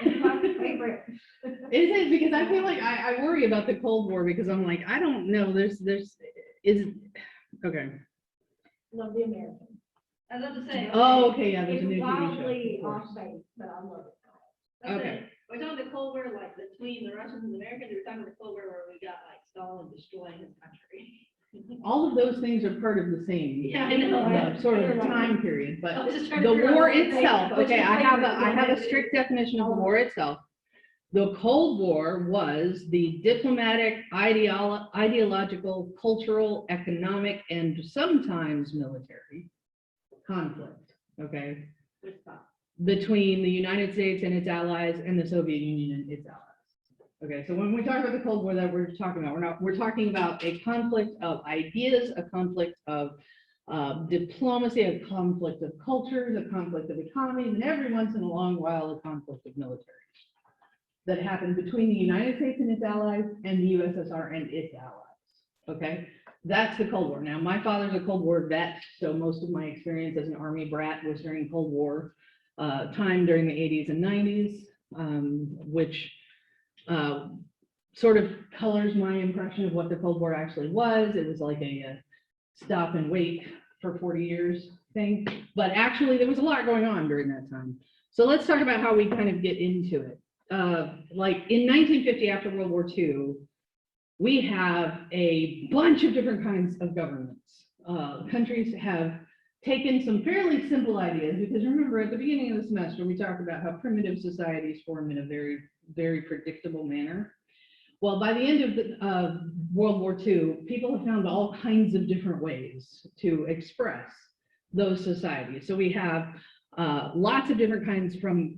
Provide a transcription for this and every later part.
It's my favorite. Is it? Because I feel like I worry about the Cold War because I'm like, I don't know. Okay. Love the American. I was about to say. Oh, okay, yeah, there's a It's new TV wildly show. Of off course. base, but I love it. That's Okay. it. We're talking the Cold War, like between the Russians and the Americans. We're talking the Cold War where we got like Stalin destroying his country. All of those things are part of the same Yeah, I know. sort of time period, I but was just trying the to figure out war what they- itself, which okay, is I have favorite. a strict definition of the war itself. The Cold War was the diplomatic, ideological, cultural, economic, and sometimes military conflict, okay, Which spot? between the United States and its allies and the Soviet Union and its allies. Okay, so when we talk about the Cold War that we're talking about, we're talking about a conflict of ideas, a conflict of diplomacy, a conflict of cultures, a conflict of economies, and every once in a long while, a conflict of military that happened between the United States and its allies and the USSR and its allies. Okay, that's the Cold War. Now, my father's a Cold War vet, so most of my experience as an Army brat was during Cold War time during the 80s and 90s, which sort of colors my impression of what the Cold War actually was. It was like a stop and wait for 40 years thing, but actually there was a lot going on during that time. So let's talk about how we kind of get into it. Like in 1950, after World War II, we have a bunch of different kinds of governments. Countries have taken some fairly simple ideas, because remember at the beginning of the semester, we talked about how primitive societies form in a very, very predictable manner. Well, by the end of World War II, people have found all kinds of different ways to express those societies. So we have lots of different kinds, from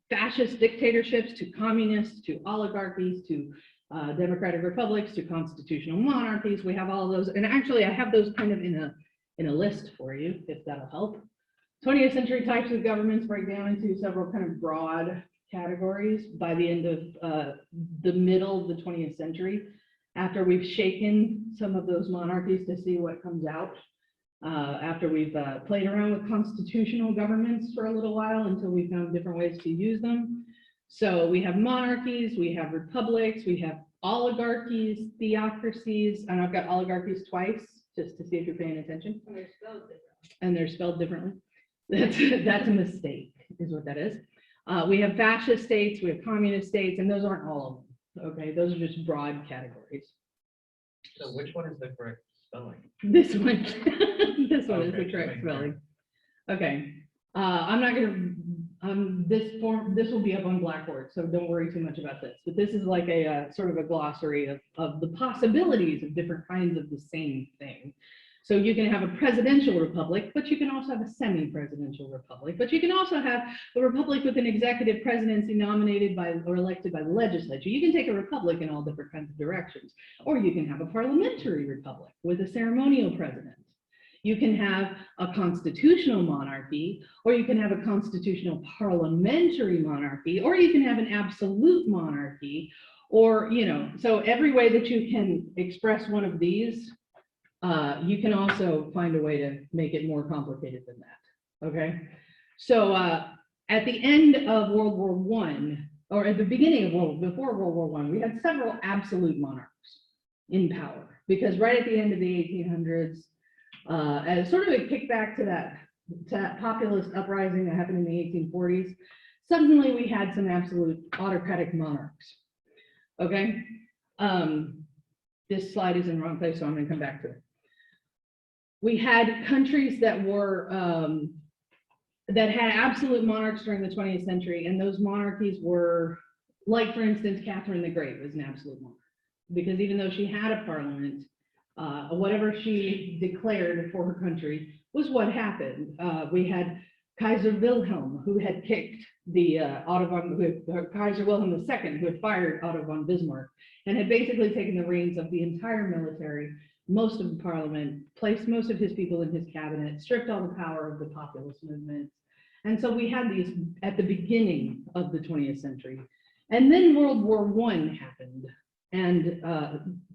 fascist dictatorships to communists to oligarchies to democratic republics to constitutional monarchies. We have all of those, and actually I have those kind of in a list for you, if that'll help. 20th century types of governments break down into several kind of broad categories by the end of the middle of the 20th century, after we've shaken some of those monarchies to see what comes out, after we've played around with constitutional governments for a little while until we found different ways to use them. So we have monarchies, we have republics, we have oligarchies, theocracies, and I've got oligarchies twice, just to see if you're paying attention. And they're spelled differently. And they're spelled differently. That's a mistake, is what that is. We have fascist states, we have communist states, and those aren't all of them. Okay, those are just broad categories. So which one is the correct spelling? This one, this one is Okay, the correct thank you. spelling. Okay, I'm not gonna. This will be up on Blackboard, so don't worry too much about this. But this is like a sort of a glossary of the possibilities of different kinds of the same thing. So you can have a presidential republic, but you can also have a semi-presidential republic, but you can also have a republic with an executive presidency nominated by or elected by the legislature. You can take a republic in all different kinds of directions, or you can have a parliamentary republic with a ceremonial president. You can have a constitutional monarchy, or you can have a constitutional parliamentary monarchy, or you can have an absolute monarchy, or, you know, so every way that you can express one of these, you can also find a way to make it more complicated than that, okay? So at the end of World War I, or at the beginning of before World War I, we had several absolute monarchs in power, because right at the end of the 1800s, as sort of a kickback to that populist uprising that happened in the 1840s, suddenly we had some absolute autocratic monarchs, okay? This slide is in the wrong place, so I'm gonna come back to it. We had countries that were, that had absolute monarchs during the 20th century, and those monarchies were, like for instance, Catherine the Great was an absolute monarch, because even though she had a parliament, whatever she declared for her country was what happened. We had Kaiser Wilhelm, who had kicked the Kaiser Wilhelm II, who had fired Otto von Bismarck, and had basically taken the reins of the entire military, most of the parliament, placed most of his people in his cabinet, stripped all the power of the populist movement. And so we had these at the beginning of the 20th century. And then World War I happened, and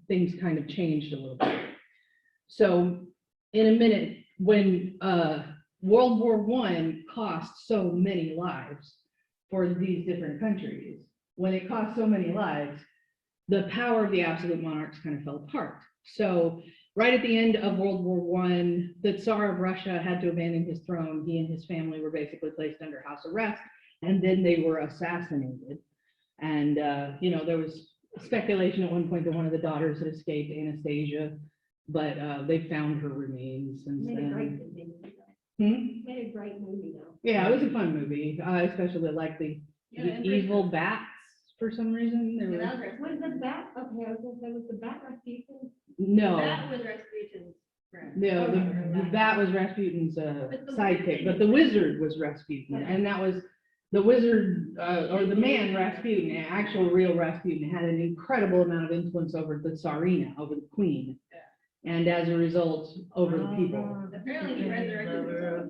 things kind of changed a little bit. So in a minute, when World War I cost so many lives, for these different countries. When it cost so many lives, the power of the absolute monarchs kind of fell apart. So right at the end of World War I, the Tsar of Russia had to abandon his throne. He and his family were basically placed under house arrest, and then they were assassinated. And, there was speculation at one point that one of the daughters had escaped, Anastasia, but they found her remains since Made a great then. movie. Hmm? Made a great movie though. Yeah, it was a fun movie. I especially like the evil bats for some reason. There Yeah, were, that was Was the bat, okay, I was gonna say, was the bat Rasputin? no, That was Rasputin's friend. no, the bat was Rasputin's But the sidekick, weird but thing the is- wizard was Rasputin, and that was the wizard, or the man Rasputin, actual real Rasputin, had an incredible amount of influence over the Tsarina, over the queen, and as a result, over the people. Apparently he resurrected himself.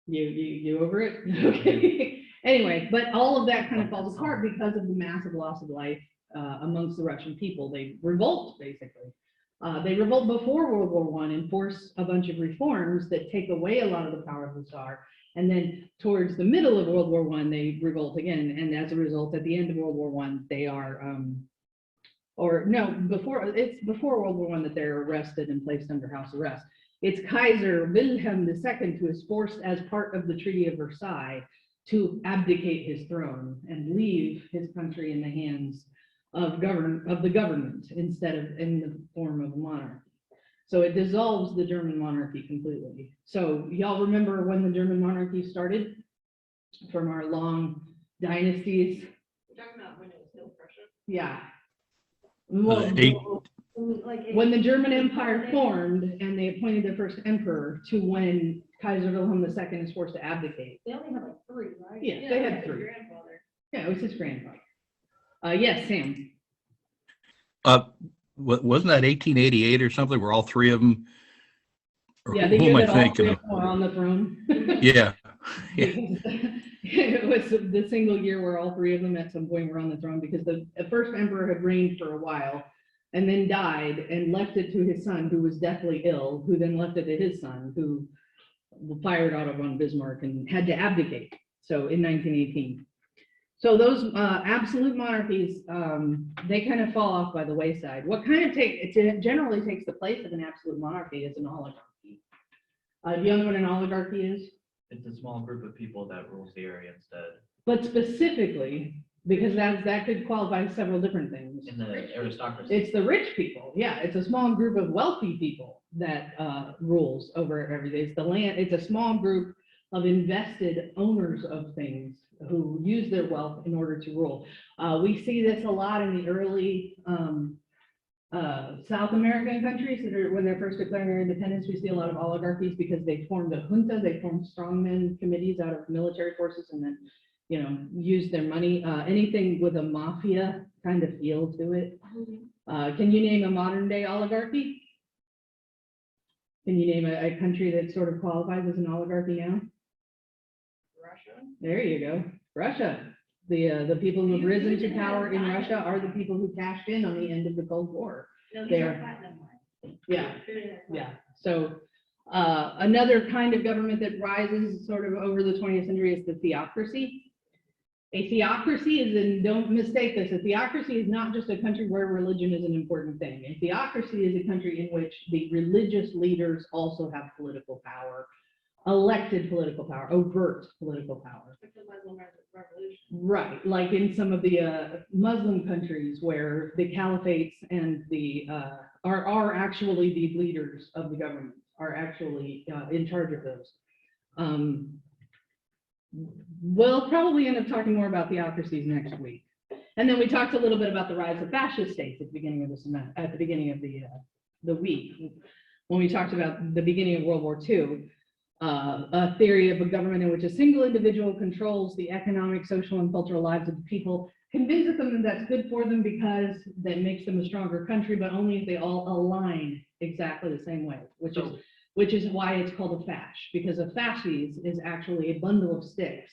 You over it? Okay. Anyway, but all of that kind of falls apart because of the massive loss of life amongst the Russian people. They revolt, basically. They revolt before World War I and force a bunch of reforms that take away a lot of the power of the Tsar. And then towards the middle of World War I, they revolt again. And as a result, at the end of World War I, they are, it's before World War I that they're arrested and placed under house arrest. It's Kaiser Wilhelm II who is forced as part of the Treaty of Versailles to abdicate his throne and leave his country in the hands of the government instead of in the form of a monarchy. So it dissolves the German monarchy completely. So y'all remember when the German monarchy started from our long dynasties? You're talking about when it was still Prussia? Yeah. Like When the German Empire formed and they appointed their first emperor to when Kaiser Wilhelm II is forced to abdicate. They only have like 3, right? Yeah, they had his 3. grandfather. Yeah, it was his grandfather. Yes, Sam. Wasn't that 1888 or something where all 3 of them? Or Yeah, the who year am I that all 3 thinking of of? them were on the throne. Yeah, It was the single year where all 3 of them at some point were on the throne because the first emperor had reigned for a while and then died and left it to his son, who was deathly ill, who then left it to his son, who fired Otto von Bismarck and had to abdicate. So in 1918. So those absolute monarchies, they kind of fall off by the wayside. What kind of generally takes the place of an absolute monarchy is an oligarchy. Do you know what an oligarchy is? It's a small group of people that rules the area instead. But specifically, because that could qualify several different things. In the aristocracy. It's the rich people. Yeah, it's a small group of wealthy people that rules over everything. It's the land. It's a small group of invested owners of things who use their wealth in order to rule. We see this a lot in the early South American countries that are when they're first declaring their independence. We see a lot of oligarchies because they formed a junta. They formed strongmen committees out of military forces and then use their money. Anything with a mafia kind of feel to it. Can you name a modern day oligarchy? Can you name a country that sort of qualifies as an oligarchy now? Russia? There you go. Russia. The people who have risen to power in Russia are the people who cashed in on the end of the Cold War. No, They he's are- a platinum one. Yeah. Yeah. So another kind of government that rises sort of over the 20th century is the theocracy. A theocracy is, and don't mistake this, a theocracy is not just a country where religion is an important thing. A theocracy is a country in which the religious leaders also have political power, elected political power, overt political power. Like the Muslim Revolution. Right, like in some of the Muslim countries where the caliphates and the are actually the leaders of the government, are actually in charge of those. We'll probably end up talking more about theocracies next week. And then we talked a little bit about the rise of fascist states at the beginning of the week, when we talked about the beginning of World War II. A theory of a government in which a single individual controls the economic, social, and cultural lives of the people, convinces them that that's good for them because that makes them a stronger country, but only if they all align exactly the same way, which is why it's called a fash, because a fasces is actually a bundle of sticks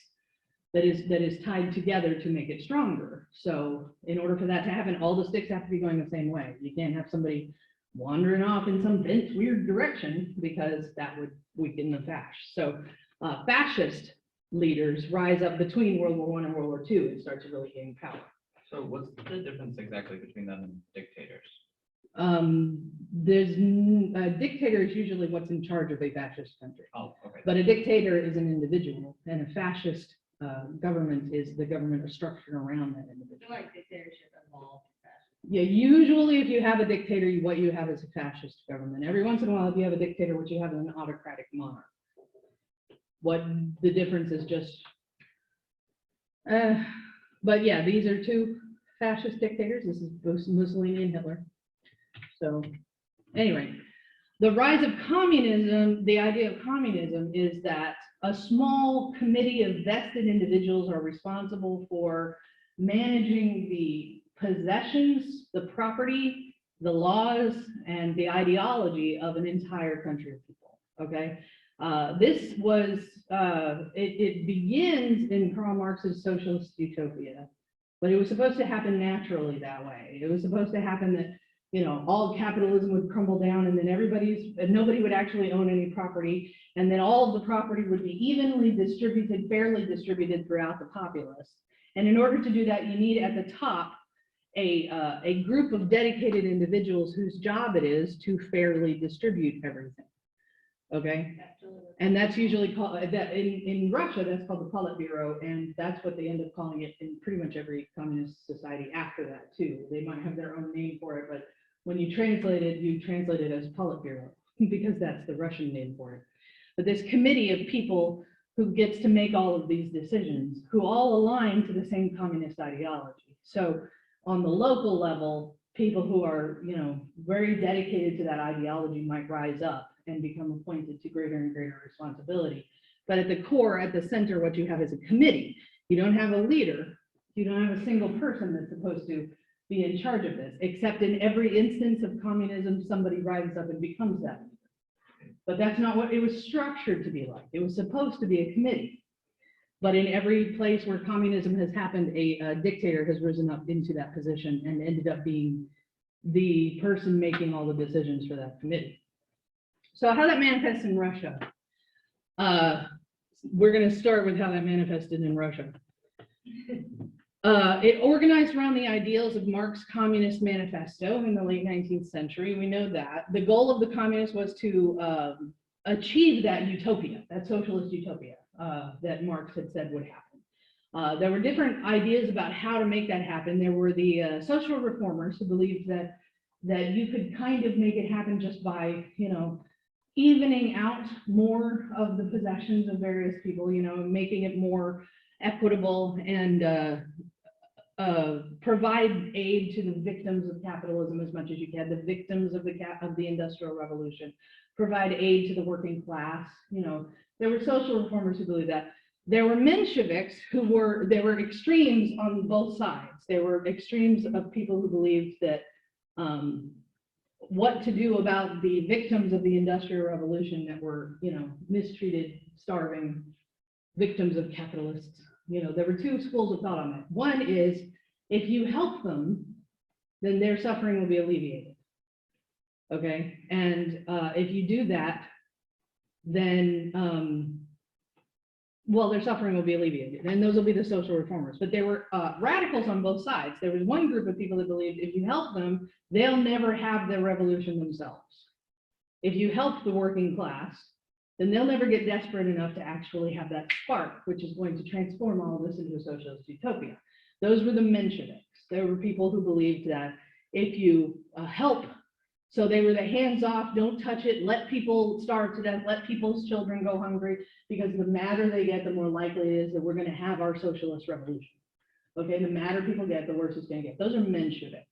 that is tied together to make it stronger. So in order for that to happen, all the sticks have to be going the same way. You can't have somebody wandering off in some bent, weird direction because that would weaken the fash. So fascist leaders rise up between World War I and World War II and start to really gain power. So what's the difference exactly between them and dictators? A dictator is usually what's in charge of a fascist country, Oh, okay. but a dictator is an individual, and a fascist government is the government structured around that I individual. feel like dictatorship involved. Yeah, usually if you have a dictator, what you have is a fascist government. Every once in a while, if you have a dictator, what you have is an autocratic monarch. What the difference is just, but yeah, these are two fascist dictators. This is both Mussolini and Hitler. So anyway, the rise of communism, the idea of communism is that a small committee of vested individuals are responsible for managing the possessions, the property, the laws, and the ideology of an entire country of people, okay? This was, it begins in Karl Marx's socialist utopia, but it was supposed to happen naturally that way. It was supposed to happen that, you know, all capitalism would crumble down and then nobody would actually own any property. And then all of the property would be evenly distributed, fairly distributed throughout the populace. And in order to do that, you need at the top a group of dedicated individuals whose job it is to fairly distribute everything. Okay, and that's usually called that in Russia. That's called the Politburo, and that's what they end up calling it in pretty much every communist society after that too. They might have their own name for it, but when you translate it as Politburo because that's the Russian name for it. But this committee of people who gets to make all of these decisions, who all align to the same communist ideology. So on the local level, people who are, you know, very dedicated to that ideology might rise up and become appointed to greater and greater responsibility. But at the core, at the center, what you have is a committee. You don't have a leader. You don't have a single person that's supposed to be in charge of this, except in every instance of communism, somebody rises up and becomes that leader. But that's not what it was structured to be like. It was supposed to be a committee. But in every place where communism has happened, a dictator has risen up into that position and ended up being the person making all the decisions for that committee. So how that manifests in Russia. We're going to start with how that manifested in Russia. It organized around the ideals of Marx's Communist Manifesto in the late 19th century. We know that. The goal of the communists was to achieve that utopia, that socialist utopia that Marx had said would happen. There were different ideas about how to make that happen. There were the social reformers who believed that you could kind of make it happen just by, you know, evening out more of the possessions of various people, you know, making it more equitable and provide aid to the victims of capitalism as much as you can, the victims of the Industrial Revolution, provide aid to the working class. You know, there were social reformers who believed that. There were Mensheviks there were extremes on both sides. There were extremes of people who believed that what to do about the victims of the Industrial Revolution that were, you know, mistreated, starving, victims of capitalists. You know, there were two schools of thought on that. One is, if you help them, then their suffering will be alleviated. Okay, and if you do that, then, well, their suffering will be alleviated, and those will be the social reformers. But there were radicals on both sides. There was one group of people that believed if you help them, they'll never have their revolution themselves. If you help the working class, then they'll never get desperate enough to actually have that spark, which is going to transform all of this into a socialist utopia. Those were the Mensheviks. There were people who believed that if you help, so they were the hands-off, don't touch it, let people starve to death, let people's children go hungry, because the madder they get, the more likely it is that we're going to have our socialist revolution. Okay, the madder people get, the worse it's going to get. Those are Mensheviks.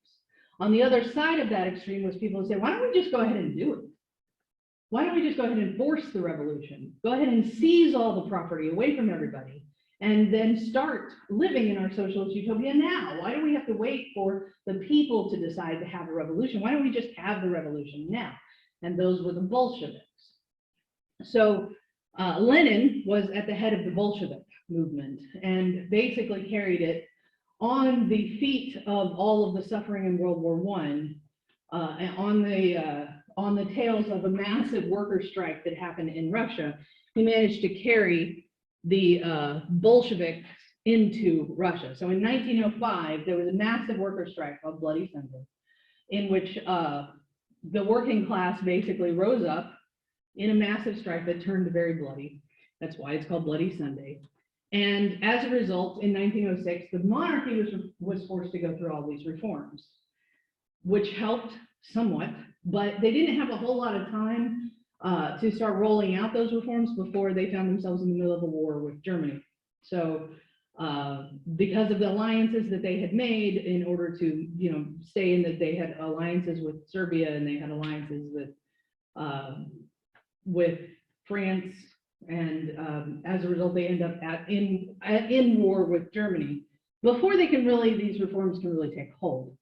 On the other side of that extreme was people who say, why don't we just go ahead and do it? Why don't we just go ahead and force the revolution? Go ahead and seize all the property away from everybody and then start living in our socialist utopia now. Why do we have to wait for the people to decide to have a revolution? Why don't we just have the revolution now? And those were the Bolsheviks. So Lenin was at the head of the Bolshevik movement and basically carried it on the feet of all of the suffering in World War I, on the tails of a massive worker strike that happened in Russia. He managed to carry Bolsheviks into Russia. So in 1905, there was a massive worker strike called Bloody Sunday, in which the working class basically rose up in a massive strike that turned very bloody. That's why it's called Bloody Sunday. And as a result, in 1906, the monarchy was forced to go through all these reforms, which helped somewhat, but they didn't have a whole lot of time to start rolling out those reforms before they found themselves in the middle of a war with Germany. So because of the alliances that they had made in order to, stay in, that they had alliances with Serbia and they had alliances with France, and as a result, they end up in war with Germany before these reforms can really take hold.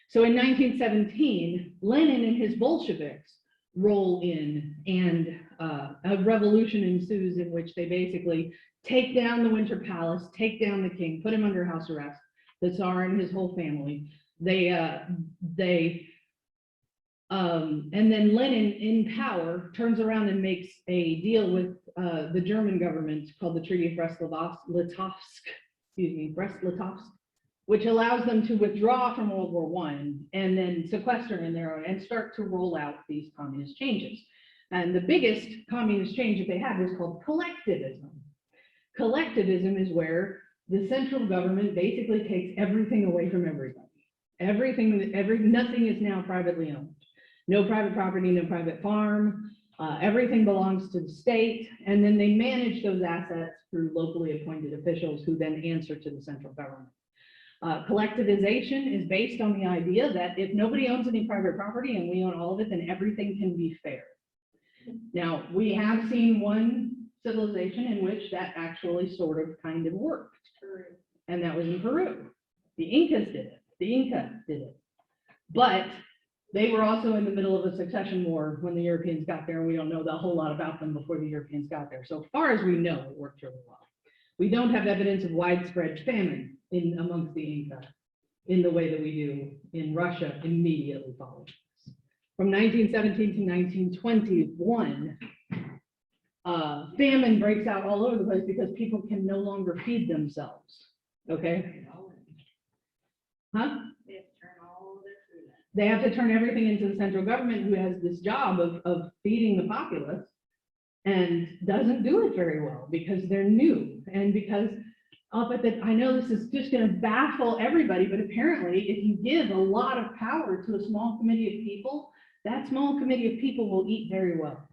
So in 1917, Lenin and his Bolsheviks roll in, and a revolution ensues in which they basically take down the Winter Palace, take down the king, put him under house arrest, the Tsar and his whole family. And then Lenin, in power, turns around and makes a deal with the German government called the Treaty of Brest-Litovsk, which allows them to withdraw from World War I and then sequester in their own and start to roll out these communist changes. And the biggest communist change that they had was called collectivism. Collectivism is where the central government basically takes everything away from everybody. Nothing is now privately owned. No private property, no private farm. Everything belongs to the state, and then they manage those assets through locally appointed officials who then answer to the central government. Collectivization is based on the idea that if nobody owns any private property and we own all of it, then everything can be fair. Now, we have seen one civilization in which that actually sort of kind of worked, and that was in Peru. The Incas did it. But they were also in the middle of a succession war when the Europeans got there, and we don't know a whole lot about them before the Europeans got there. So far as we know, it worked really well. We don't have evidence of widespread famine amongst the Inca in the way that we do in Russia immediately following this. From 1917 to 1921, famine breaks out all over the place because people can no longer feed themselves. Okay? Huh? They have to turn everything into the central government, who has this job of feeding the populace and doesn't do it very well because they're new. And because I know this is just going to baffle everybody, but apparently if you give a lot of power to a small committee of people, that small committee of people will eat very well.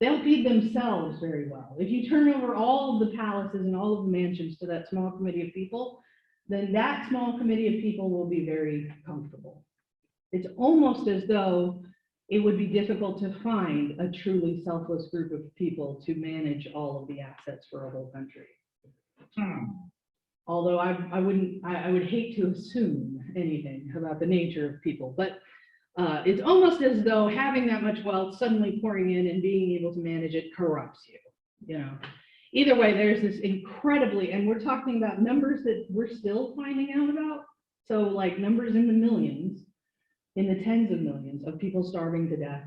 They'll feed themselves very well. If you turn over all of the palaces and all of the mansions to that small committee of people, then that small committee of people will be very comfortable. It's almost as though it would be difficult to find a truly selfless group of people to manage all of the assets for a whole country. Although I would hate to assume anything about the nature of people, but it's almost as though having that much wealth suddenly pouring in and being able to manage it corrupts you. Either way, there's this incredibly, and we're talking about numbers that we're still finding out about. So like numbers in the millions, in the tens of millions of people starving to death.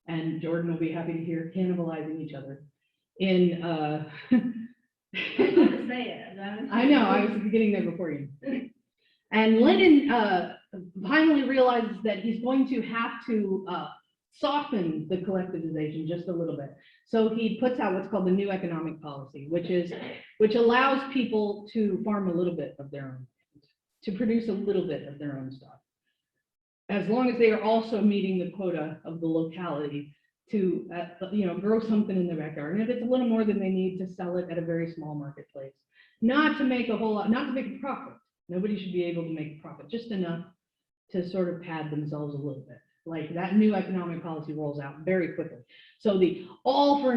And Jordan will be happy to hear cannibalizing each other. I know, I was getting there before you. And Lenin finally realizes that he's going to have to soften the collectivization just a little bit. So he puts out what's called the new economic policy, which allows people to farm a little bit of their own land, to produce a little bit of their own stuff, as long as they are also meeting the quota of the locality to grow something in their backyard. And if it's a little more than they need, to sell it at a very small marketplace, not to make a whole lot, not to make a profit. Nobody should be able to make a profit, just enough to sort of pad themselves a little bit. Like that new economic policy rolls out very quickly. So the all for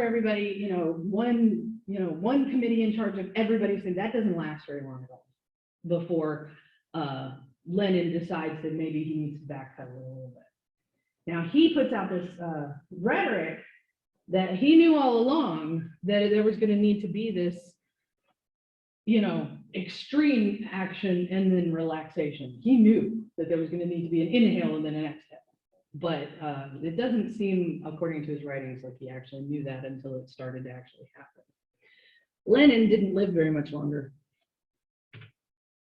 everybody, one committee in charge of everybody's thing, that doesn't last very long at all before Lenin decides that maybe he needs to backpedal a little bit. Now he puts out this rhetoric that he knew all along that there was going to need to be this, extreme action and then relaxation. He knew that there was going to need to be an inhale and then an exhale. But it doesn't seem, according to his writings, like he actually knew that until it started to actually happen. Lenin didn't live very much longer.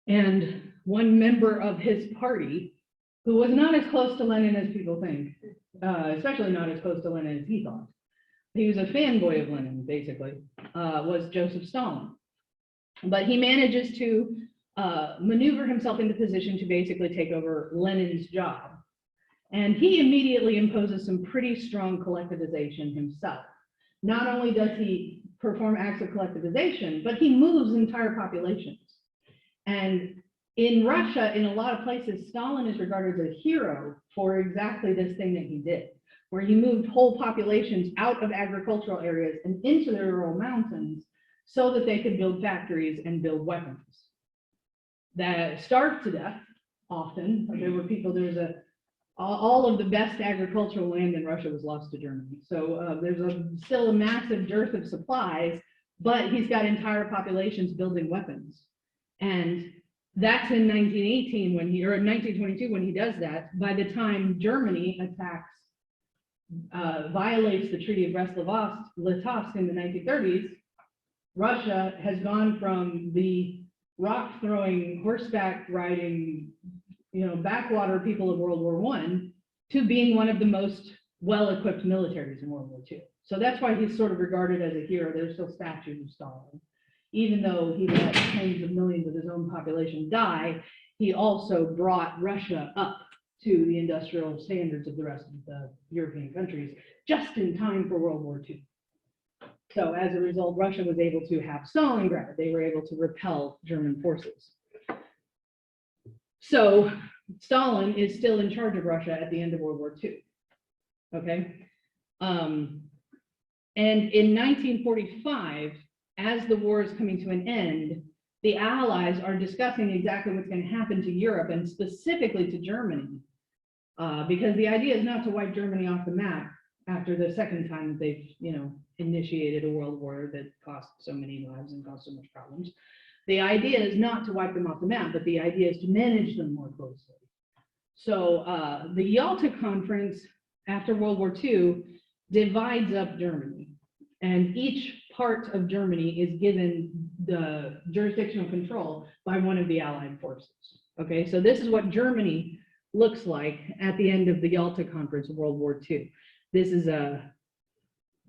And one member of his party, who was not as close to Lenin as people think, especially not as close to Lenin as he thought, he was a fanboy of Lenin, basically, was Joseph Stalin. But he manages to maneuver himself into position to basically take over Lenin's job. And he immediately imposes some pretty strong collectivization himself. Not only does he perform acts of collectivization, but he moves entire populations. And in Russia, in a lot of places, Stalin is regarded as a hero for exactly this thing that he did, where he moved whole populations out of agricultural areas and into the rural mountains so that they could build factories and build weapons that starved to death often. There were people, all of the best agricultural land in Russia was lost to Germany. So there's still a massive dearth of supplies, but he's got entire populations building weapons. And that's in 1918 when he, or 1922 when he does that. By the time Germany attacks, violates the Treaty of Brest-Litovsk in the 1930s, Russia has gone from the rock throwing, horseback riding, backwater people of World War I to being one of the most well-equipped militaries in World War II. So that's why he's sort of regarded as a hero. There's still statues of Stalin. Even though he let tens of millions of his own population die, he also brought Russia up to the industrial standards of the rest of the European countries just in time for World War II. So as a result, Russia was able to have Stalingrad. They were able to repel German forces. So Stalin is still in charge of Russia at the end of World War II. Okay. And in 1945, as the war is coming to an end, the Allies are discussing exactly what's going to happen to Europe and specifically to Germany, because the idea is not to wipe Germany off the map after the second time that they've, initiated a world war that cost so many lives and caused so much problems. The idea is not to wipe them off the map, but the idea is to manage them more closely. So the Yalta Conference after World War II divides up Germany, and each part of Germany is given the jurisdictional control by one of the Allied forces. Okay, so this is what Germany looks like at the end of the Yalta Conference of World War II. This is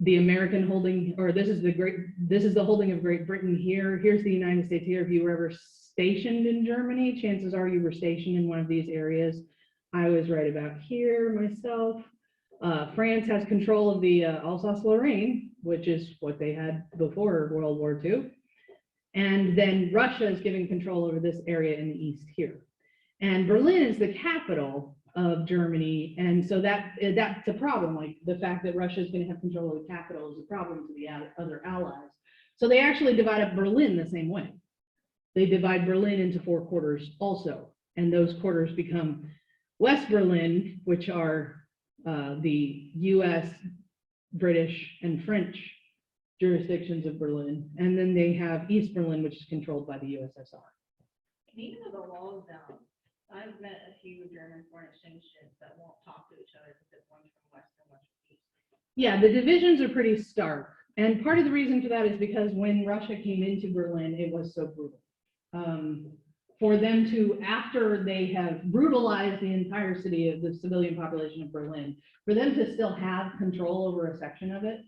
the American holding, or this is the holding of Great Britain here. Here's the United States here. If you were ever stationed in Germany, chances are you were stationed in one of these areas. I was right about here myself. France has control of the Alsace-Lorraine, which is what they had before World War II. And then Russia is giving control over this area in the east here. And Berlin is the capital of Germany. And so that's a problem. Like the fact that Russia is going to have control of the capital is a problem to the other allies. So they actually divide up Berlin the same way. They divide Berlin into 4 quarters also. And those quarters become West Berlin, which are the US, British, and French jurisdictions of Berlin. And then they have East Berlin, which is controlled by the USSR. And even though the walls down, I've met a few German foreign exchange students that won't talk to each other because one's from West and one's from East. Yeah, the divisions are pretty stark. And part of the reason for that is because when Russia came into Berlin, it was so brutal. For them to, after they have brutalized the entire city of the civilian population of Berlin, for them to still have control over a section of it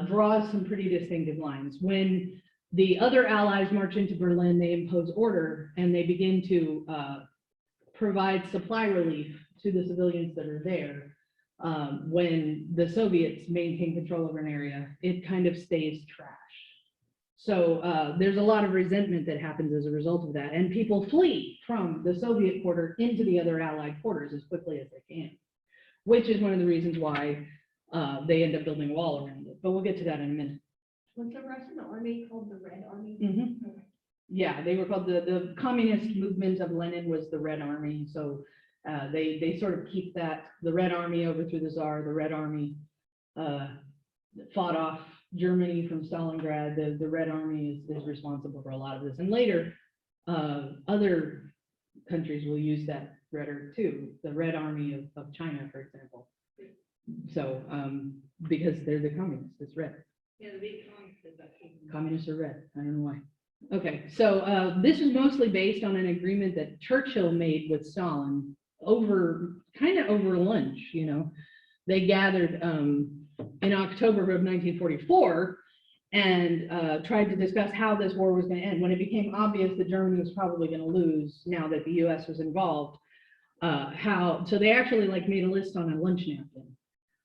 draws some pretty distinctive lines. When the other allies march into Berlin, they impose order and they begin to provide supply relief to the civilians that are there. When the Soviets maintain control over an area, it kind of stays trashed. So there's a lot of resentment that happens as a result of that. And people flee from the Soviet quarter into the other Allied quarters as quickly as they can, which is one of the reasons why they end up building a wall around it. But we'll get to that in a minute. Was the Russian army called the Red Army? Mm-hmm. Okay. Yeah, they were called the communist movement of Lenin was the Red Army. So they sort of keep that, the Red Army overthrew the Tsar, the Red Army fought off Germany from Stalingrad. The Red Army is responsible for a lot of this. And later, other countries will use that rhetoric too. The Red Army of China, for example. So because they're the communists, it's red. Yeah, the big con says that. Communists are red. I don't know why. Okay, so this is mostly based on an agreement that Churchill made with Stalin kind of over lunch, you know. They gathered in October of 1944 and tried to discuss how this war was going to end. When it became obvious that Germany was probably going to lose now that the US was involved, so they actually like made a list on a lunch napkin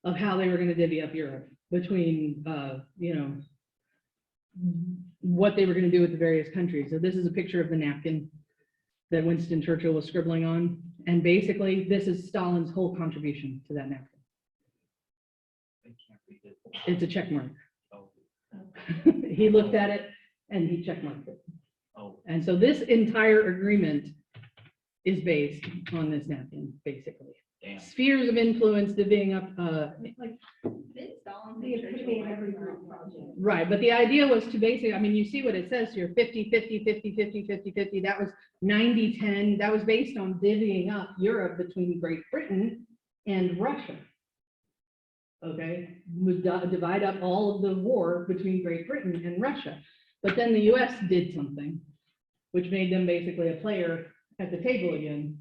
of how they were going to divvy up Europe between, you know, what they were going to do with the various countries. So this is a picture of the napkin that Winston Churchill was scribbling on. And basically, this is Stalin's whole contribution to that napkin. I can't read it. It's a check mark. Oh, He looked at it and he check marked it. oh, And so this entire agreement is based on this napkin, basically. damn. Spheres of influence divvying up, Like, did Stalin They say have to Churchill be went every for group that? project. right, but the idea was to basically, I mean, you see what it says here, 50-50-50-50-50-50, that was 90-10, that was based on divvying up Europe between Great Britain and Russia. Okay, would divide up all of the war between Great Britain and Russia. But then the US did something, which made them basically a player at the table again,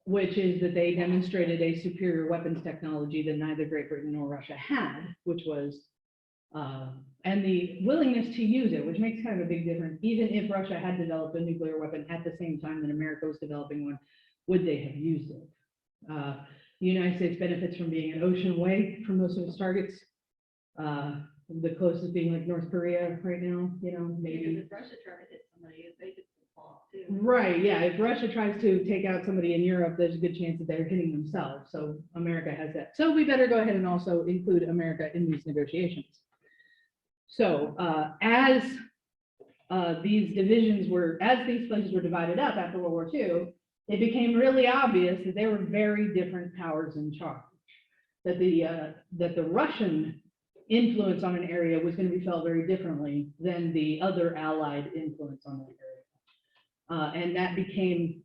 which is that they demonstrated a superior weapons technology that neither Great Britain nor Russia had, which was, and the willingness to use it, which makes kind of a big difference. Even if Russia had developed a nuclear weapon at the same time that America was developing one, would they have used it? The United States benefits from being an ocean away from most of its targets. The closest being like North Korea right now, you know, Because maybe. if Russia tried to hit somebody, they could fall too. Right, yeah, if Russia tries to take out somebody in Europe, there's a good chance that they're hitting themselves, so America has that. So we better go ahead and also include America in these negotiations. So as these places were divided up after World War II, it became really obvious that there were very different powers in charge. That the Russian influence on an area was going to be felt very differently than the other Allied influence on that area. And that became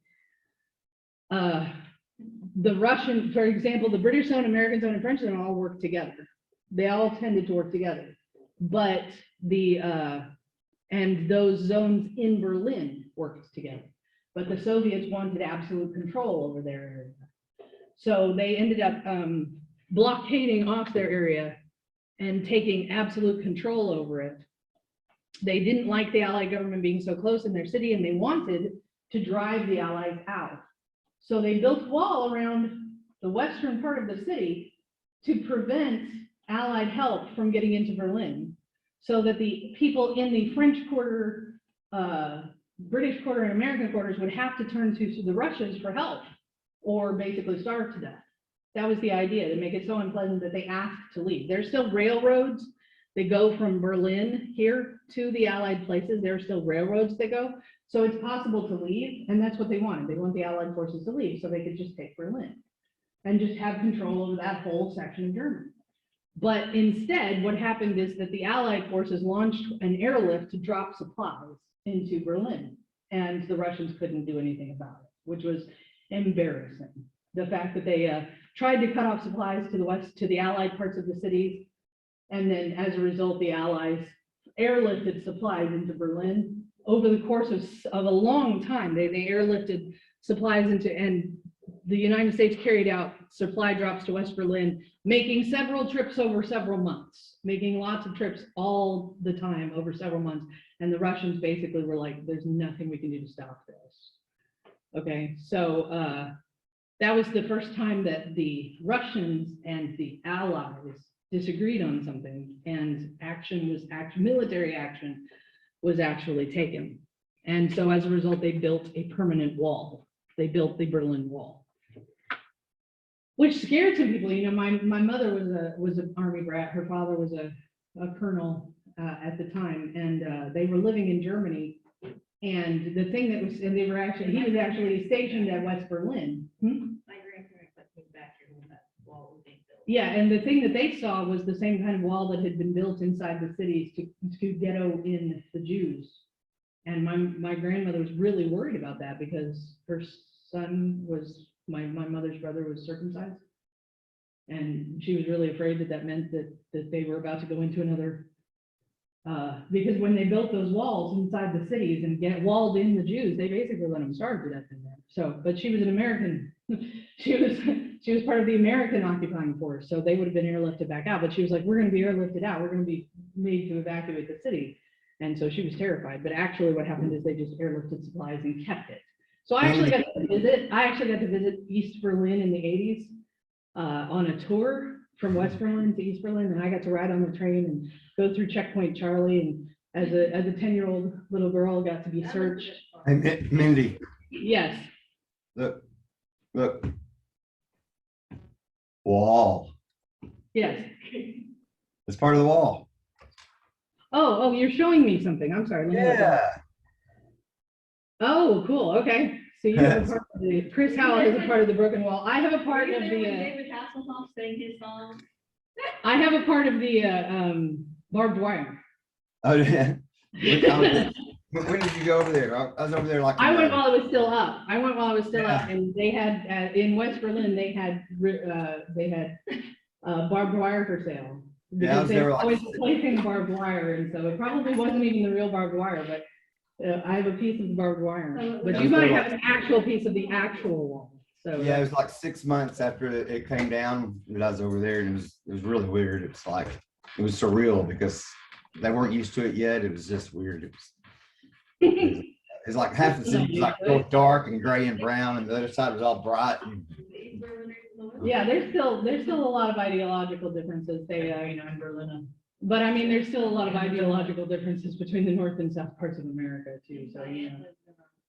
the Russian, for example, the British zone, American zone, and French zone all worked together. They all tended to work together. But and those zones in Berlin worked together. But the Soviets wanted absolute control over their area. So they ended up blockading off their area and taking absolute control over it. They didn't like the Allied government being so close in their city, and they wanted to drive the Allies out. So they built a wall around the western part of the city to prevent Allied help from getting into Berlin, so that the people in the French quarter, British quarter, and American quarters would have to turn to the Russians for help, or basically starve to death. That was the idea, to make it so unpleasant that they asked to leave. There's still railroads. They go from Berlin here to the Allied places. There are still railroads that go. So it's possible to leave, and that's what they wanted. They want the Allied forces to leave so they could just take Berlin and just have control over that whole section of Germany. But instead, what happened is that the Allied forces launched an airlift to drop supplies into Berlin, and the Russians couldn't do anything about it, which was embarrassing. The fact that they tried to cut off supplies to the west, to the Allied parts of the cities, and then as a result, the Allies airlifted supplies into Berlin over the course of a long time. They airlifted supplies into, and the United States carried out supply drops to West Berlin, making several trips over several months, making lots of trips all the time over several months. And the Russians basically were like, there's nothing we can do to stop this. Okay, so that was the first time that the Russians and the Allies disagreed on something, and military action was actually taken. And so as a result, they built a permanent wall. They built the Berlin Wall, which scared some people. You know, my mother was an Army brat. Her father was a colonel at the time, and they were living in Germany. And the thing that was, and he was actually stationed at West Berlin. My grandparents like moved back here when that wall was being built. Yeah, and the thing that they saw was the same kind of wall that had been built inside the cities to ghetto in the Jews. And my grandmother was really worried about that because her son was, my mother's brother was circumcised. And she was really afraid that that meant that they were about to go into another, because when they built those walls inside the cities and walled in the Jews, they basically let them starve to death in there. So, but she was an American. She was part of the American occupying force, so they would have been airlifted back out. But she was like, we're going to be airlifted out. We're going to be made to evacuate the city. And so she was terrified. But actually what happened is they just airlifted supplies and kept it. So I actually got to visit East Berlin in the 80s on a tour from West Berlin to East Berlin. And I got to ride on the train and go through Checkpoint Charlie. And as a 10-year-old little girl, got to be searched. Hey, Mindy, Yes. look. Wall. Yes. It's part of the wall. Oh, you're showing me something. I'm sorry. Let me look at it. Yeah. Oh, cool. Okay. So you have a part of the, Chris Howell is a part of the broken wall. I have a part Were you of there when the, David Hasselhoff sang his song? I have a part of the barbed wire. Oh, yeah. When did you go over there? I was over there like. I went while it was still up. Yeah. And they had, in West Berlin, they had barbed wire for sale. Yeah, I Because was they there were like always placing barbed wire, and so it probably wasn't even the real barbed wire, but I have a piece of barbed wire. But Yeah, you I was might there have an actual piece of the actual wall. So Yeah, it was like 6 months after it came down that I was over there, and it was really weird. It was surreal because they weren't used to it yet. It was just weird. It's like half the city was like real dark and gray and brown, and the other side was all bright. yeah, there's still a lot of ideological differences, in Berlin. But I mean, there's still a lot of ideological differences between the north and south parts of America too. So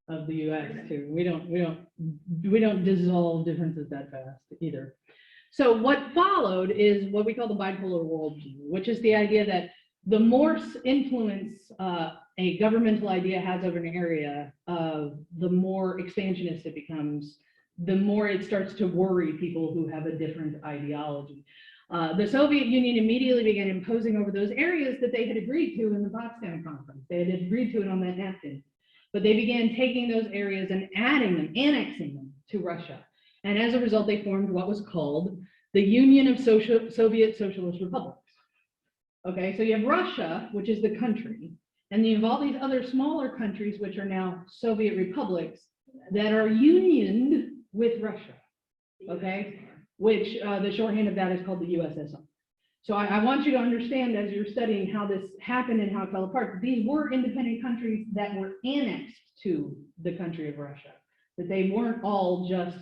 of the U.S. too. We don't dissolve differences that fast either. So what followed is what we call the bipolar worldview, which is the idea that the more influence a governmental idea has over an area, the more expansionist it becomes, the more it starts to worry people who have a different ideology. The Soviet Union immediately began imposing over those areas that they had agreed to in the Potsdam Conference. They had agreed to it on that napkin. But they began taking those areas and adding them, annexing them to Russia. And as a result, they formed what was called the Union of Soviet Socialist Republics. Okay, so you have Russia, which is the country, and you have all these other smaller countries, which are now Soviet republics that are unioned with Russia, okay, which the shorthand of that is called the USSR. So I want you to understand as you're studying how this happened and how it fell apart, these were independent countries that were annexed to the country of Russia, that they weren't all just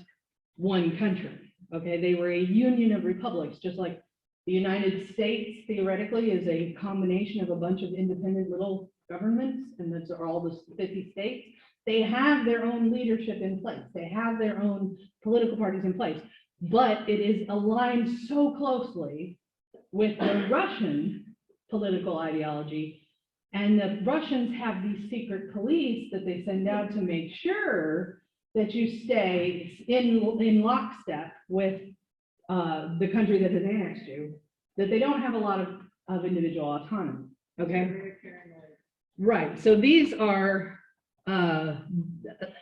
one country, okay? They were a union of republics, just like the United States theoretically is a combination of a bunch of independent little governments, and those are all the 50 states. They have their own leadership in place. They have their own political parties in place, but it is aligned so closely with the Russian political ideology. And the Russians have these secret police that they send out to make sure that you stay in lockstep with the country that has annexed you, that they don't have a lot of individual autonomy, okay? Right, so these are, and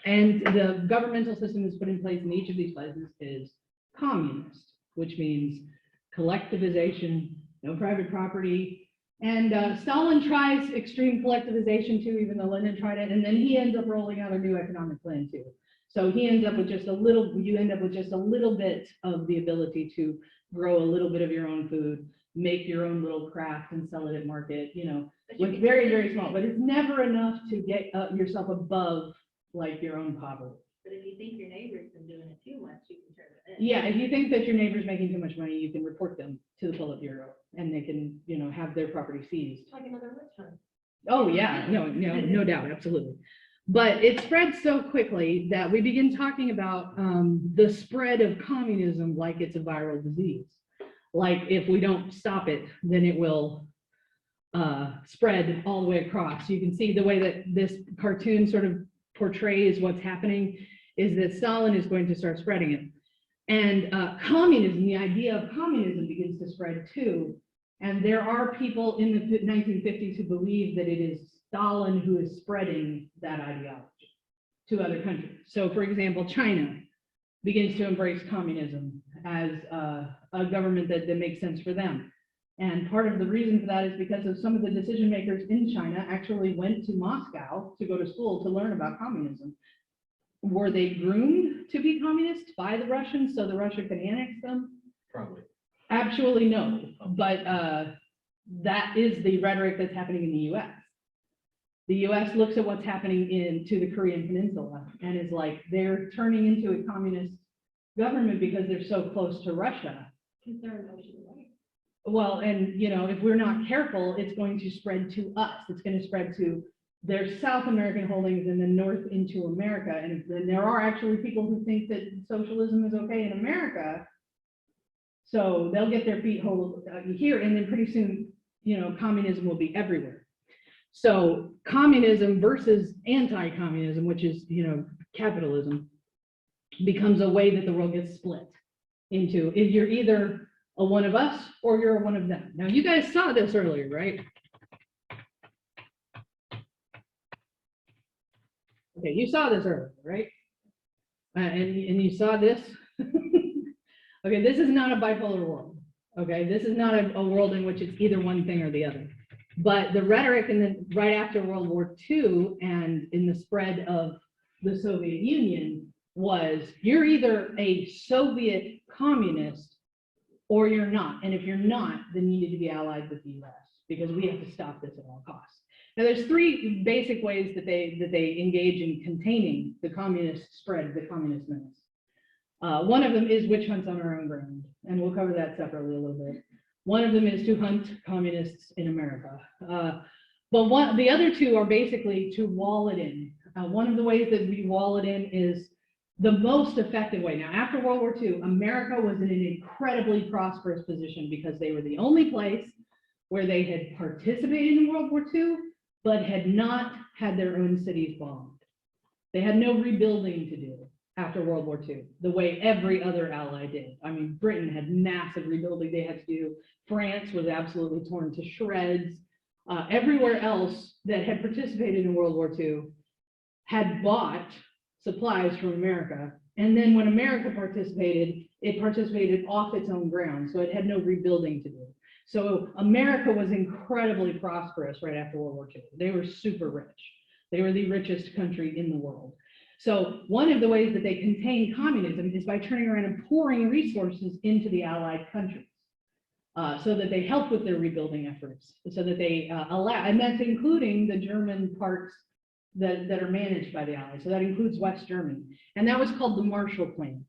the governmental system that's put in place in each of these places is communist, which means collectivization, no private property. And Stalin tries extreme collectivization too, even though Lenin tried it, and then he ends up rolling out a new economic plan too. So he ends up with just a little, you end up with just a little bit of the ability to grow a little bit of your own food, make your own little craft and sell it at market, with very, very small, but it's never enough to get yourself above like your own poverty. But if you think your neighbor's been doing it too much, you can turn it in. Yeah, if you think that your neighbor's making too much money, you can report them to the Politburo and they can, have their property seized. Like another witch hunt. Oh, yeah, no doubt, absolutely. But it spread so quickly that we begin talking about the spread of communism like it's a viral disease. Like if we don't stop it, then it will spread all the way across. You can see the way that this cartoon sort of portrays what's happening is that Stalin is going to start spreading it. And communism, the idea of communism begins to spread too. And there are people in the 1950s who believe that it is Stalin who is spreading that ideology to other countries. So for example, China begins to embrace communism as a government that makes sense for them. And part of the reason for that is because of some of the decision makers in China actually went to Moscow to go to school to learn about communism. Were they groomed to be communists by the Russians so the Russia could annex them? Probably. Absolutely no, but that is the rhetoric that's happening in the US. The US looks at what's happening to the Korean Peninsula and is like, they're turning into a communist government because they're so close to Russia. Because they're an ocean away. Well, and if we're not careful, it's going to spread to us. It's going to spread to their South American holdings and then north into America. And then there are actually people who think that socialism is okay in America. So they'll get their feet hold here, and then pretty soon, communism will be everywhere. So communism versus anti-communism, which is, capitalism, becomes a way that the world gets split into. If you're either a one of us or you're a one of them. Now, you guys saw this earlier, right? Okay, you saw this earlier, right? And you saw this. Okay, this is not a bipolar world. Okay, this is not a world in which it's either one thing or the other. But the rhetoric in right after World War II and in the spread of the Soviet Union was, you're either a Soviet communist or you're not. And if you're not, then you need to be allied with the US because we have to stop this at all costs. Now, there's three basic ways that they engage in containing the communist spread, the communist menace. One of them is witch hunts on our own ground, and we'll cover that separately a little bit. One of them is to hunt communists in America. But the other two are basically to wall it in. One of the ways that we wall it in is the most effective way. Now, after World War II, America was in an incredibly prosperous position because they were the only place where they had participated in World War II, but had not had their own cities bombed. They had no rebuilding to do after World War II, the way every other ally did. I mean, Britain had massive rebuilding they had to do. France was absolutely torn to shreds. Everywhere else that had participated in World War II had bought supplies from America. And then when America participated, it participated off its own ground. So it had no rebuilding to do. So America was incredibly prosperous right after World War II. They were super rich. They were the richest country in the world. So one of the ways that they contain communism is by turning around and pouring resources into the allied countries so that they help with their rebuilding efforts, so that they allow, and that's including the German parts that are managed by the Allies. So that includes West Germany. And that was called the Marshall Plan.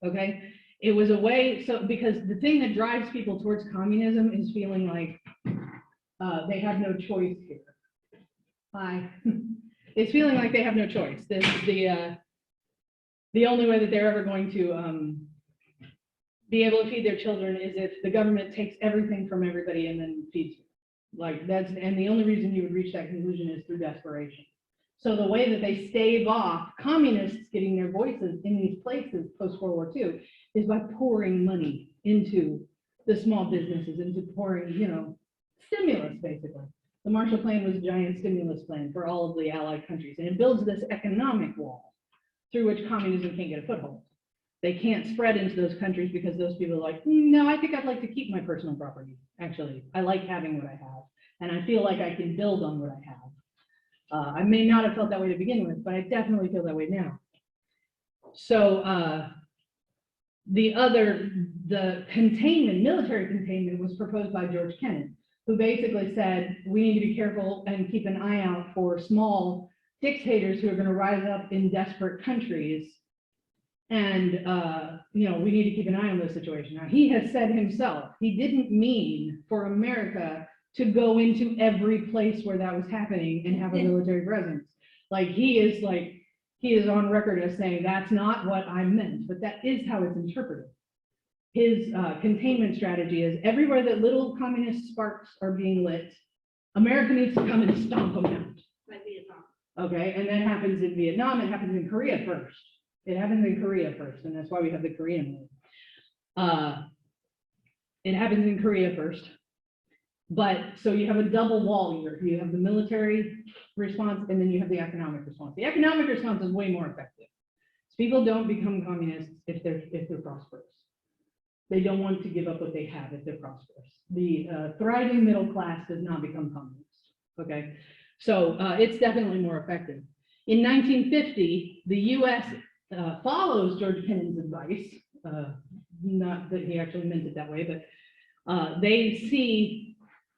Okay. It was a way, so because the thing that drives people towards communism is feeling like they have no choice here. Hi. It's feeling like they have no choice. The only way that they're ever going to be able to feed their children is if the government takes everything from everybody and then feeds them. Like that's, and the only reason you would reach that conclusion is through desperation. So the way that they stave off communists getting their voices in these places post-World War II is by pouring money into the small businesses, into pouring, stimulus basically. The Marshall Plan was a giant stimulus plan for all of the allied countries, and it builds this economic wall through which communism can't get a foothold. They can't spread into those countries because those people are like, no, I think I'd like to keep my personal property. Actually, I like having what I have, and I feel like I can build on what I have. I may not have felt that way to begin with, but I definitely feel that way now. So the containment, military containment, was proposed by George Kennan, who basically said, we need to be careful and keep an eye out for small dictators who are going to rise up in desperate countries. And, we need to keep an eye on this situation. Now, he has said himself, he didn't mean for America to go into every place where that was happening and have a military presence. He is on record as saying, that's not what I meant, but that is how it's interpreted. His containment strategy is everywhere that little communist sparks are being lit, America needs to come and stomp them out. Like Vietnam. Okay, and that happens in Vietnam, it happens in Korea first. It happens in Korea first, and that's why we have the Korean War. It happens in Korea first. But so you have a double wall here. You have the military response, and then you have the economic response. The economic response is way more effective. People don't become communists if they're prosperous. They don't want to give up what they have if they're prosperous. The thriving middle class does not become communist. Okay, so it's definitely more effective. In 1950, the U.S. Follows George Kennan's advice. Not that he actually meant it that way, but they see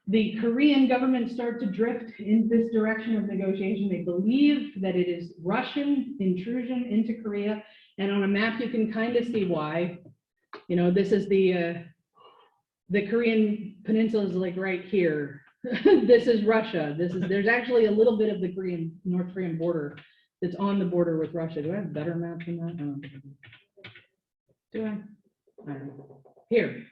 the Korean government start to drift in this direction of negotiation. They believe that it is Russian intrusion into Korea. And on a map, you can kind of see why. You know, this is the Korean peninsula is like right here. This is Russia. There's actually a little bit of the North Korean border that's on the border with Russia. Do I have a better map than that? I don't think I do. Do I? I don't know. Here,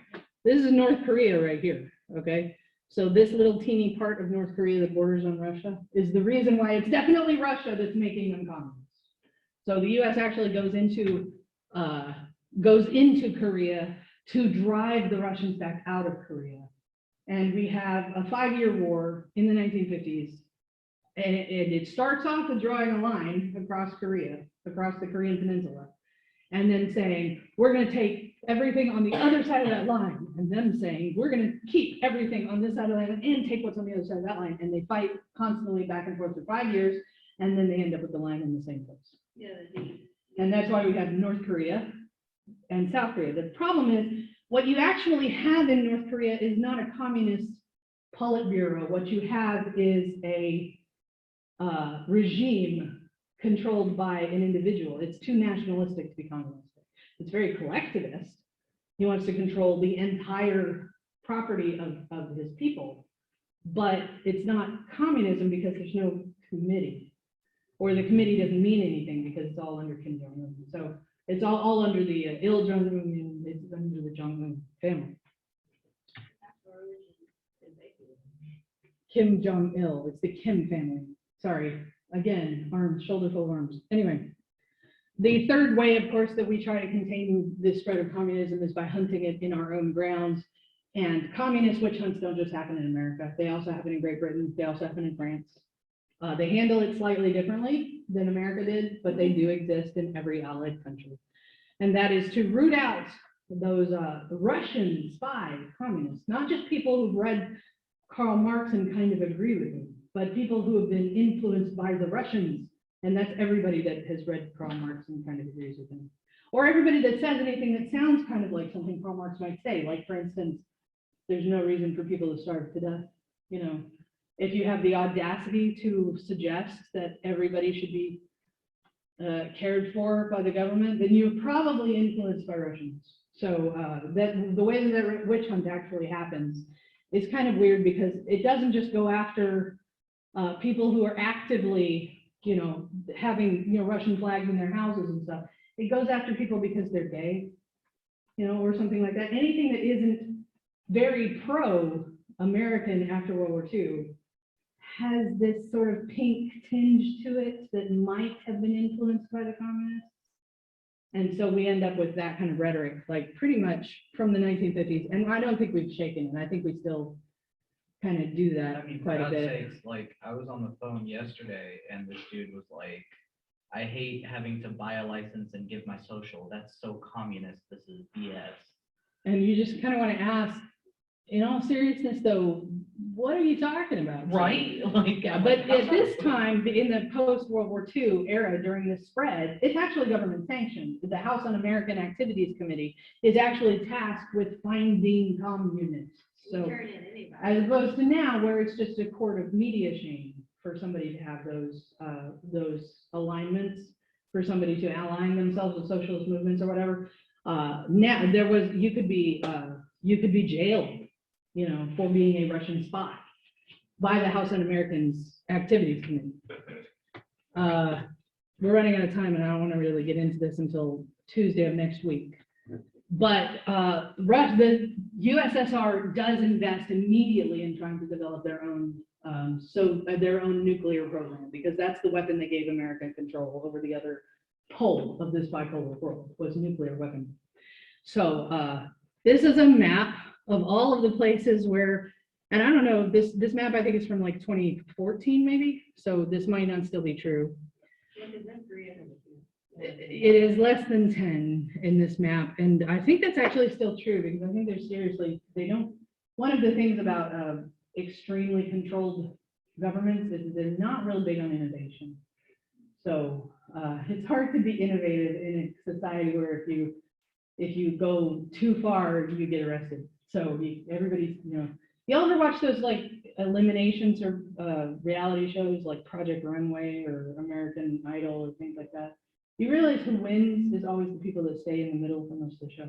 this is North Korea right here. Okay. So this little teeny part of North Korea that borders on Russia is the reason why it's definitely Russia that's making them communist. So the U.S. actually goes into Korea to drive the Russians back out of Korea. And we have a 5-year war in the 1950s. And it starts off with drawing a line across Korea, across the Korean peninsula, and then saying, we're going to take everything on the other side of that line, and them saying, we're going to keep everything on this side of the line and take what's on the other side of that line. And they fight constantly back and forth for 5 years, and then they end up with the line in the same place. Yeah, the deep. And that's why we have North Korea and South Korea. The problem is, what you actually have in North Korea is not a communist Politburo. What you have is a regime controlled by an individual. It's too nationalistic to be communistic. It's very collectivist. He wants to control the entire property of his people, but it's not communism because there's no committee, or the committee doesn't mean anything because it's all under Kim Jong-un. So it's all under the Il Jong-un, it's under the Jong-un family. Kim Jong-il, it's the Kim family. Sorry, again, arms, shoulder full of arms. Anyway, the third way, of course, that we try to contain the spread of communism is by hunting it in our own grounds. And communist witch hunts don't just happen in America. They also happen in Great Britain. They also happen in France. They handle it slightly differently than America did, but they do exist in every allied country. And that is to root out those Russian spy communists, not just people who've read Karl Marx and kind of agree with him, but people who have been influenced by the Russians. And that's everybody that has read Karl Marx and kind of agrees with him. Or everybody that says anything that sounds kind of like something Karl Marx might say, like, for instance, there's no reason for people to starve to death. You know, if you have the audacity to suggest that everybody should be cared for by the government, then you're probably influenced by Russians. So that the way that witch hunt actually happens is kind of weird, because it doesn't just go after people who are actively, you know, having, you know, Russian flags in their houses and stuff. It goes after people because they're gay, you know, or something like that. Anything that isn't very pro-American after World War II has this sort of pink tinge to it that might have been influenced by the communists. And so we end up with that kind of rhetoric, like pretty much from the 1950s. And I don't think we've shaken it. I think we still kind of do that I mean, for quite a God's bit. sakes, like, I was on the phone yesterday and this dude was like, I hate having to buy a license and give my social. That's so communist. This is BS. And you just kind of want to ask, in all seriousness though, what are you talking about? Right? Like, Yeah, but at this time, in the post-World War II era, during the spread, it's actually government sanctioned. The House Un-American Activities Committee is actually tasked with finding communists. So Turn in anybody. as opposed to now, where it's just a court of media shame for somebody to have those alignments, for somebody to align themselves with socialist movements or whatever. Now you could be jailed, you know, for being a Russian spy by the House Un-Americans Activities Committee. We're running out of time, and I don't want to really get into this until Tuesday of next week. But the USSR does invest immediately in trying to develop their own their own nuclear program, because that's the weapon that gave America control over the other pole of this bipolar world, was nuclear weapon. So this is a map of all of the places where, and I don't know, this map I think is from like 2014 maybe, so this might not still be true. It is less than 10 in this map, and I think that's actually still true, because I think they don't, one of the things about extremely controlled governments is they're not real big on innovation. So it's hard to be innovative in a society where if you go too far, you get arrested. So everybody's, you ever watch those like eliminations or reality shows like Project Runway or American Idol or things like that? You realize who wins is always the people that stay in the middle for most of the show.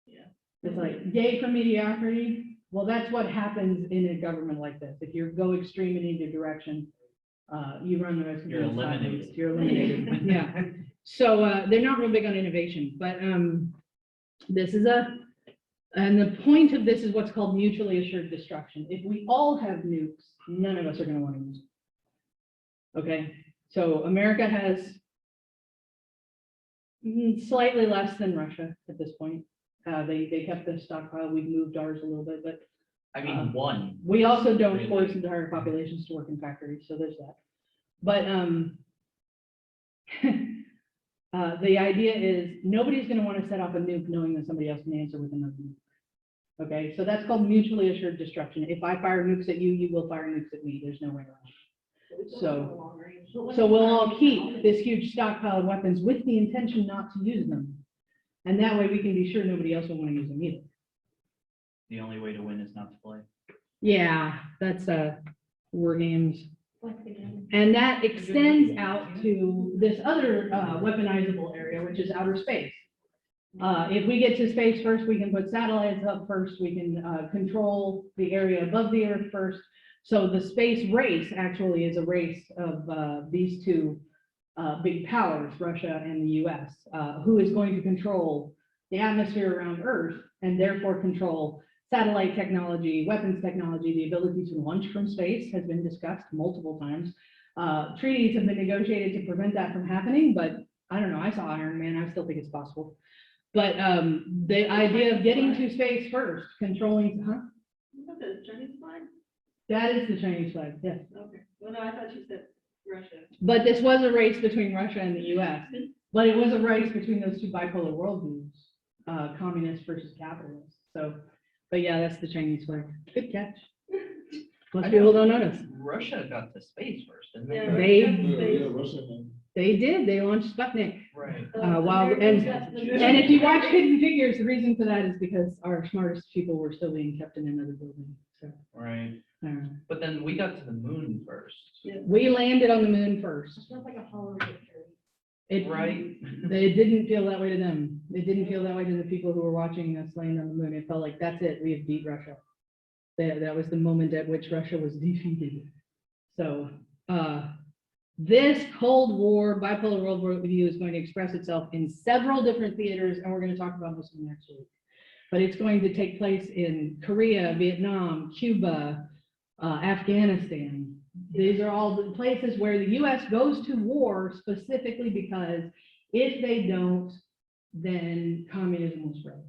Yeah. It's like, yay for mediocrity. Well, that's what happens in a government like this. If you go extreme in either direction, you run the rest of You're the eliminated. You're eliminated. Yeah. So they're not real big on innovation, but this is and the point of this is what's called mutually assured destruction. If we all have nukes, none of us are going to want to use them. Okay. So America has slightly less than Russia at this point. They kept the stockpile. We've moved ours a little bit, but I mean, one. we also don't Really? force entire populations to work in factories, so there's that. But the idea is nobody's going to want to set off a nuke knowing that somebody else can answer with another nuke. Okay, so that's called mutually assured destruction. If I fire nukes at you, you will fire nukes at me. There's no way around it. So we'll all keep this huge stockpile of weapons with the intention not to use them. And that way we can be sure nobody else will want to use them either. The only way to win is not to play. Yeah, that's war games. Like the game. And that extends out to this other weaponizable area, which is outer space. If we get to space first, we can put satellites up first. We can control the area above the Earth first. So the space race actually is a race of these two big powers, Russia and the US, who is going to control the atmosphere around Earth and therefore control satellite technology, weapons technology. The ability to launch from space has been discussed multiple times. Treaties have been negotiated to prevent that from happening, but I don't know, I saw Iron Man, I still think it's possible. But the idea of getting to space first, controlling, Is that the Chinese flag? that is the Chinese flag, yes. Okay. Well, no, I thought you said Russia. But this was a race between Russia and the US, but it was a race between those two bipolar worldviews, communists versus capitalists. So, but yeah, that's the Chinese flag. Good catch. Most people don't notice. Russia got to space first, didn't they? Yeah. They did. They launched Sputnik. Right. And if you watch Hidden Figures, the reason for that is because our smartest people were still being kept in another building. So, Right. uh, But then we got to the moon first. we landed on the moon first. It's not like a hollow victory. It, Right. They didn't feel that way to them. It didn't feel that way to the people who were watching us land on the moon. It felt like that's it. We have beat Russia. That was the moment at which Russia was defeated. So this Cold War bipolar world view is going to express itself in several different theaters, and we're going to talk about this one next week. But it's going to take place in Korea, Vietnam, Cuba, Afghanistan. These are all the places where the US goes to war specifically because if they don't, then communism will spread.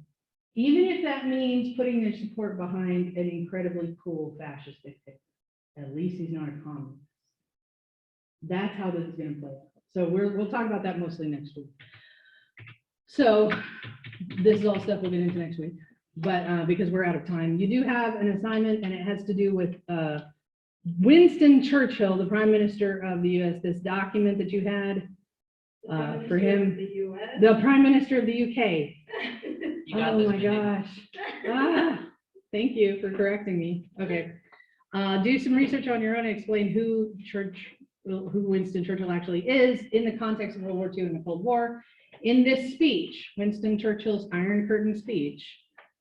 Even if that means putting their support behind an incredibly cool fascist dictator. At least he's not a communist. That's how this is going to play out. So we'll talk about that mostly next week. So this is all stuff we'll get into next week, but because we're out of time, you do have an assignment, and it has to do with Winston Churchill, the Prime Minister of the US. This document that you had for him, The US. the Prime Minister of the UK. You got Oh this, my Mindy. gosh. Thank you for correcting me. Okay. Do some research on your own and explain who Winston Churchill actually is in the context of World War II and the Cold War. In this speech, Winston Churchill's Iron Curtain speech,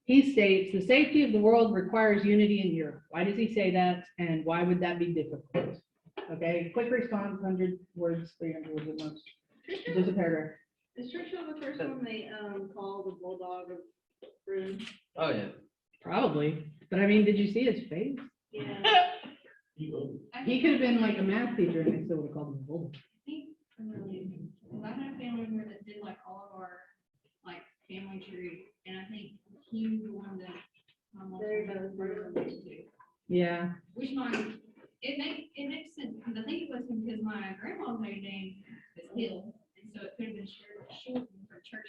he states the safety of the world requires unity in Europe. Why does he say that? And why would that be difficult? Okay, quick response, 100 words, 300 words at most. Just a paragraph. Is Churchill the first one they call the bulldog of Britain? Oh, yeah. Probably. But I mean, did you see his face? Yeah. He could have been like a math teacher and they still would have called him a bulldog. Well, I had a family member that did like all of our like family tree, and I think he was the one that. There he goes. Yeah. Which mine, it makes sense, because I think it was because my grandma's maiden name is Hill, and so it could have been shared. shooting for church